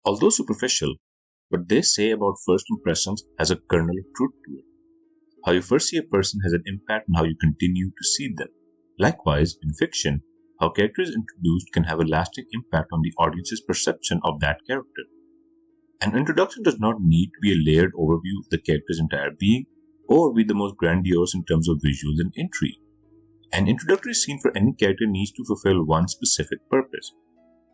although superficial, what they say about first impressions has a kernel of truth to it. How you first see a person has an impact on how you continue to see them. Likewise, in fiction, how characters introduced can have a lasting impact on the audience's perception of that character. An introduction does not need to be a layered overview of the character's entire being or be the most grandiose in terms of visuals and intrigue. An introductory scene for any character needs to fulfill one specific purpose: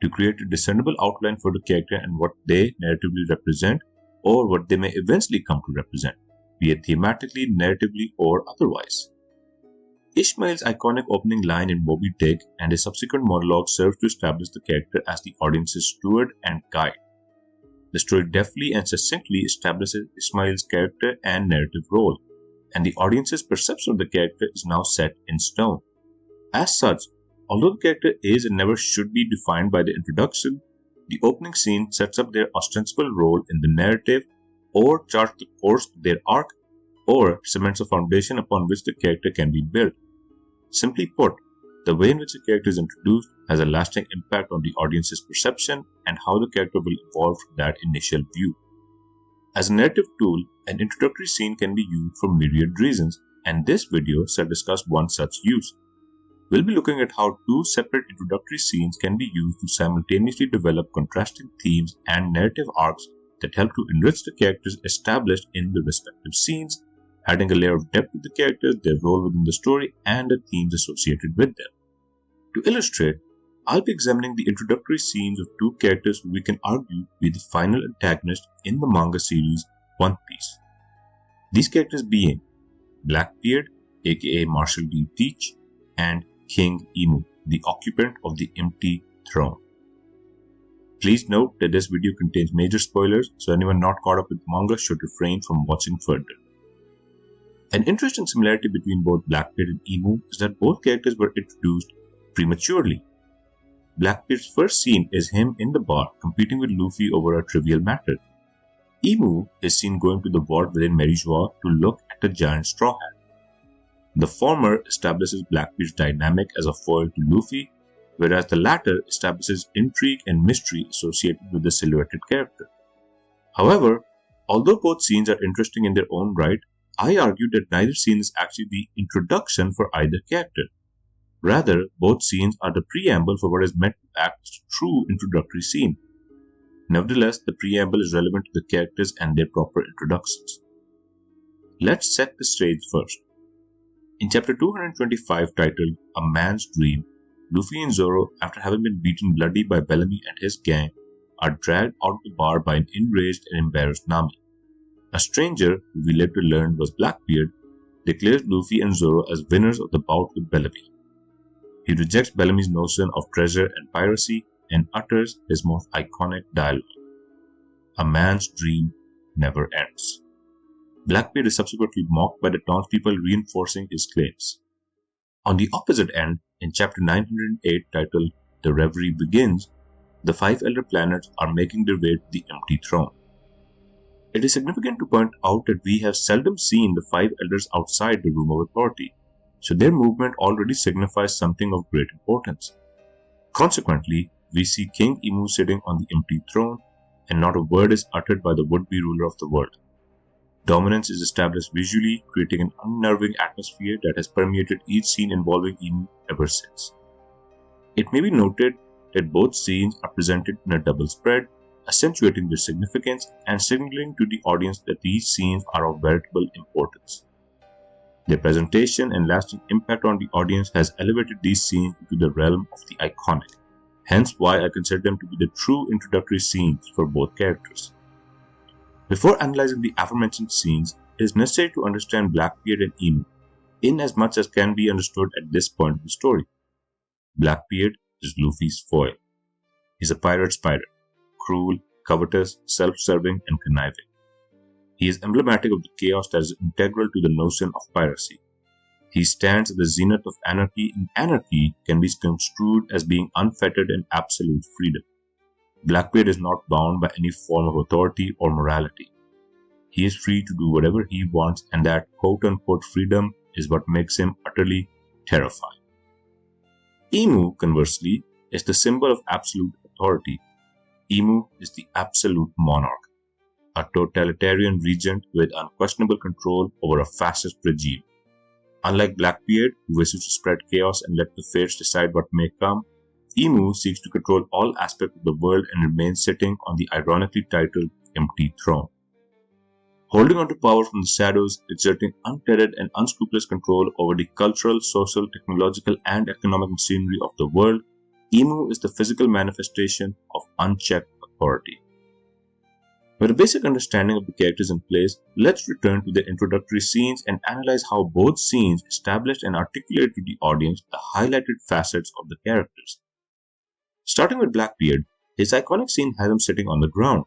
to create a discernible outline for the character and what they narratively represent, or what they may eventually come to represent, be it thematically, narratively, or otherwise. Ishmael's iconic opening line in Moby Dick and his subsequent monologue serves to establish the character as the audience's steward and guide. The story deftly and succinctly establishes Ishmael's character and narrative role, and the audience's perception of the character is now set in stone. As such, although the character is and never should be defined by the introduction, the opening scene sets up their ostensible role in the narrative, or charts the course of their arc, or cements a foundation upon which the character can be built. Simply put, the way in which a character is introduced has a lasting impact on the audience's perception and how the character will evolve from that initial view. As a narrative tool, an introductory scene can be used for myriad reasons, and this video shall discuss one such use. We'll be looking at how two separate introductory scenes can be used to simultaneously develop contrasting themes and narrative arcs that help to enrich the characters established in the respective scenes, adding a layer of depth to the characters, their role within the story, and the themes associated with them. To illustrate, I'll be examining the introductory scenes of two characters who we can argue be the final antagonists in the manga series One Piece. These characters being Blackbeard, aka Marshall D. Teach, and King Imu, the occupant of the empty throne. Please note that this video contains major spoilers, so anyone not caught up with the manga should refrain from watching further. An interesting similarity between both Blackbeard and Imu is that both characters were introduced prematurely. Blackbeard's first scene is him in the bar competing with Luffy over a trivial matter. Imu is seen going to the vault within Merijois to look at a giant straw hat. The former establishes Blackbeard's dynamic as a foil to Luffy, whereas the latter establishes intrigue and mystery associated with the silhouetted character. However, although both scenes are interesting in their own right, I argue that neither scene is actually the introduction for either character. Rather, both scenes are the preamble for what is meant to act as a true introductory scene. Nevertheless, the preamble is relevant to the characters and their proper introductions. Let's set the stage first. In chapter 225 titled A Man's Dream, Luffy and Zoro, after having been beaten bloody by Bellamy and his gang, are dragged out of the bar by an enraged and embarrassed Nami. A stranger, who we later learned was Blackbeard, declares Luffy and Zoro as winners of the bout with Bellamy. He rejects Bellamy's notion of treasure and piracy and utters his most iconic dialogue: "A man's dream never ends." Blackbeard is subsequently mocked by the townspeople, reinforcing his claims. On the opposite end, in chapter 908 titled The Reverie Begins, the five elder planets are making their way to the empty throne. It is significant to point out that we have seldom seen the five elders outside the room of authority, so their movement already signifies something of great importance. Consequently, we see King Imu sitting on the empty throne, and not a word is uttered by the would-be ruler of the world. Dominance is established visually, creating an unnerving atmosphere that has permeated each scene involving Imu ever since. It may be noted that both scenes are presented in a double spread, accentuating their significance and signaling to the audience that these scenes are of veritable importance. Their presentation and lasting impact on the audience has elevated these scenes into the realm of the iconic, hence why I consider them to be the true introductory scenes for both characters. Before analyzing the aforementioned scenes, it is necessary to understand Blackbeard and Imu, in as much as can be understood at this point of the story. Blackbeard is Luffy's foil. He is a pirate spider, cruel, covetous, self-serving, and conniving. He is emblematic of the chaos that is integral to the notion of piracy. He stands at the zenith of anarchy, and anarchy can be construed as being unfettered and absolute freedom. Blackbeard is not bound by any form of authority or morality. He is free to do whatever he wants, and that quote-unquote freedom is what makes him utterly terrifying. Imu, conversely, is the symbol of absolute authority. Imu is the absolute monarch, a totalitarian regent with unquestionable control over a fascist regime. Unlike Blackbeard, who wishes to spread chaos and let the fates decide what may come, Imu seeks to control all aspects of the world and remains sitting on the ironically titled empty throne. Holding on to power from the shadows, exerting untethered and unscrupulous control over the cultural, social, technological, and economic machinery of the world, Imu is the physical manifestation of unchecked authority. With a basic understanding of the characters in place, let's return to the introductory scenes and analyze how both scenes established and articulated to the audience the highlighted facets of the characters. Starting with Blackbeard, his iconic scene has him sitting on the ground,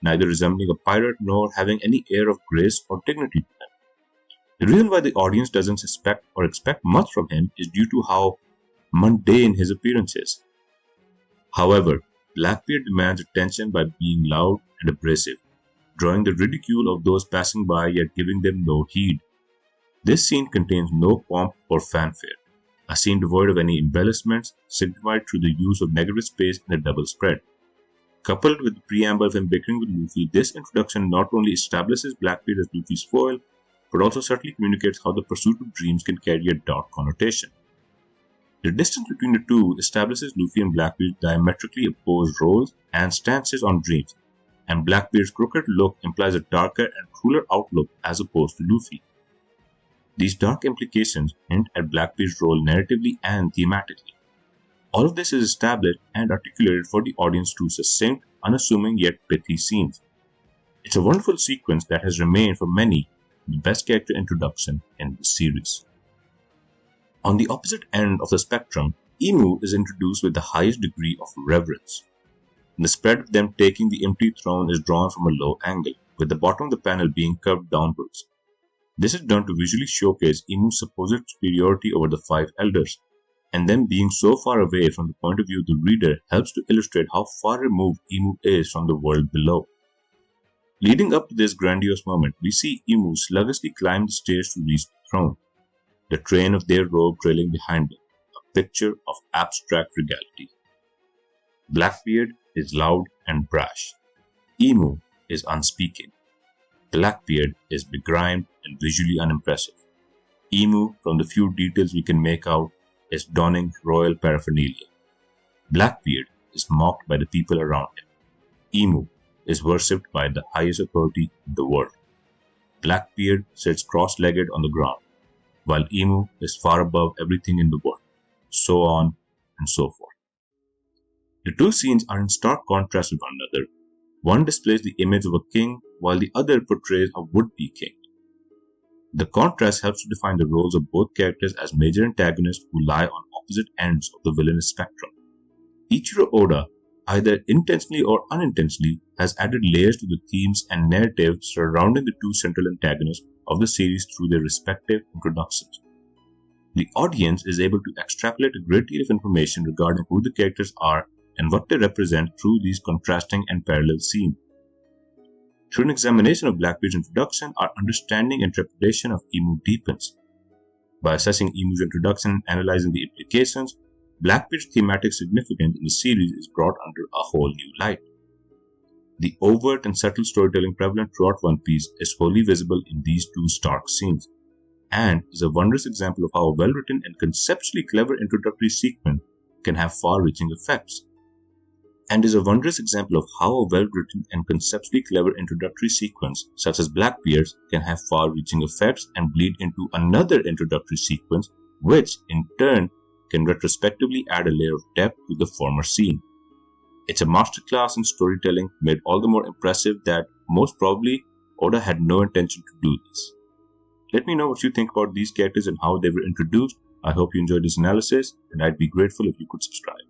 neither resembling a pirate nor having any air of grace or dignity to him. The reason why the audience doesn't suspect or expect much from him is due to how mundane his appearance is. However, Blackbeard demands attention by being loud and abrasive, drawing the ridicule of those passing by yet giving them no heed. This scene contains no pomp or fanfare, a scene devoid of any embellishments, signified through the use of negative space in a double spread. Coupled with the preamble of him bickering with Luffy, this introduction not only establishes Blackbeard as Luffy's foil, but also subtly communicates how the pursuit of dreams can carry a dark connotation. The distance between the two establishes Luffy and Blackbeard's diametrically opposed roles and stances on dreams, and Blackbeard's crooked look implies a darker and crueler outlook as opposed to Luffy. These dark implications hint at Blackbeard's role narratively and thematically. All of this is established and articulated for the audience through succinct, unassuming yet pithy scenes. It's a wonderful sequence that has remained for many the best character introduction in the series. On the opposite end of the spectrum, Imu is introduced with the highest degree of reverence. The spread of them taking the empty throne is drawn from a low angle, with the bottom of the panel being curved downwards. This is done to visually showcase Imu's supposed superiority over the five elders, and them being so far away from the point of view of the reader helps to illustrate how far removed Imu is from the world below. Leading up to this grandiose moment, we see Imu sluggishly climb the stairs to reach the throne, the train of their robe trailing behind them, a picture of abstract regality. Blackbeard is loud and brash. Imu is unspeaking. Blackbeard is begrimed and visually unimpressive. Imu, from the few details we can make out, is donning royal paraphernalia. Blackbeard is mocked by the people around him. Imu is worshipped by the highest authority in the world. Blackbeard sits cross-legged on the ground, while Imu is far above everything in the world, so on and so forth. The two scenes are in stark contrast with one another. One displays the image of a king, while the other portrays a would-be king. The contrast helps to define the roles of both characters as major antagonists who lie on opposite ends of the villainous spectrum. Eiichiro Oda, either intentionally or unintentionally, has added layers to the themes and narrative surrounding the two central antagonists of the series through their respective introductions. The audience is able to extrapolate a great deal of information regarding who the characters are and what they represent through these contrasting and parallel scenes. Through an examination of Blackbeard's introduction, our understanding and interpretation of Imu deepens. By assessing Imu's introduction and analyzing the implications, Blackbeard's thematic significance in the series is brought under a whole new light. The overt and subtle storytelling prevalent throughout One Piece is wholly visible in these two stark scenes, and is a wondrous example of how a well-written and conceptually clever introductory sequence can have far-reaching effects. And is a wondrous example of how a well-written and conceptually clever introductory sequence, such as Blackbeard's, can have far-reaching effects and bleed into another introductory sequence, which, in turn, can retrospectively add a layer of depth to the former scene. It's a masterclass in storytelling, made all the more impressive that, most probably, Oda had no intention to do this. Let me know what you think about these characters and how they were introduced. I hope you enjoyed this analysis, and I'd be grateful if you could subscribe.